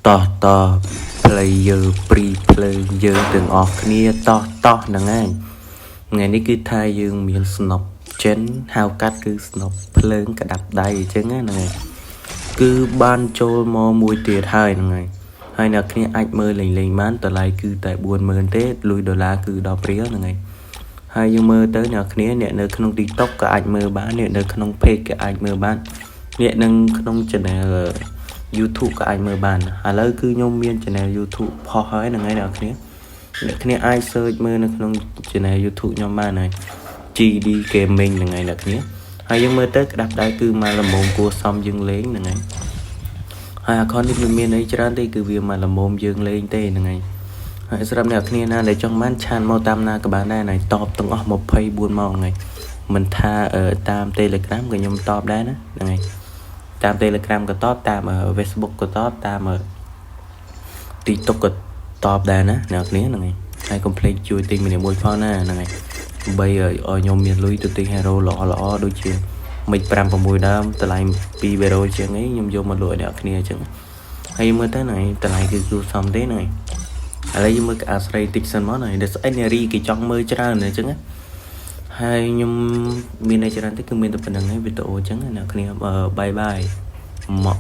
ต่อ player pre player ទាំងអស់គ្នាតោះហ្នឹងឯងថ្ងៃនេះគឺថាយើងមានស្នុបចិនហៅកាត់គឺស្នុបភ្លើងក្តាប់ដៃអញ្ចឹងហ្នឹងឯងគឺបានចូលមកមួយទៀតហើយហ្នឹងឯងហើយអ្នកគ្នាអាចមើលលេងបានតម្លៃគឺតែ 40,000 ទេលុយដុល្លារគឺដល់ព្រាលហ្នឹងឯងហើយយើងមើលទៅអ្នកគ្នាអ្នកនៅក្នុង TikTok ក៏អាចមើលបានអ្នកនៅក្នុង page ក៏អាចមើលបានអ្នកនៅក្នុង channel YouTube ក៏អាចមើលបានឥឡូវគឺខ្ញុំមាន channel YouTube ផុសហើយហ្នឹងហើយអ្នកគ្នាអាច search មើលនៅក្នុង channel YouTube ខ្ញុំបានហើយ GD Gaming ហ្នឹងហើយអ្នកគ្នាហើយយើងមើលទៅក្តាប់ដៃគឺមកល្មមគួរសមយើងលេងហ្នឹងហើយហើយ account នេះមិនមានអីច្រើនទេគឺវាមកល្មមយើងលេងទេហ្នឹងហើយហើយសម្រាប់អ្នកគ្នាណាដែលចង់បានឆានមកតាមណាក៏បានដែរណាតបទាំងអស់24ម៉ោងហ្នឹងហើយមិនថាតាម Telegram ក៏ខ្ញុំតបដែរណាហ្នឹងហើយតាម Telegram ក៏តបតាម Facebook ក៏តបតាម TikTok ក៏តបដែរណាអ្នកគ្នាហ្នឹងហើយហើយកុំភ្លេចជួយទិញម្នាក់មួយផងណាហ្នឹងហើយដើម្បីឲ្យខ្ញុំមានលុយទៅទិញ hero ល្អដូចជាមិច5 6ដើមតម្លៃ200ជាងនេះខ្ញុំយកមកលក់ឲ្យអ្នកគ្នាអញ្ចឹងហើយមើលទៅហ្នឹងតម្លៃគឺគួរសមទេហ្នឹងហើយឥឡូវយើងមើលអាស្រ័យតិចសិនមកហ្នឹងដែលស្អីនារីគេចង់មើលច្រើនអញ្ចឹងហើយខ្ញុំមានតែច្រើនទេគឺមានតែប៉ុណ្្នឹងហើយវីដេអូអញ្ចឹងអ្នកគ្នាបាយមក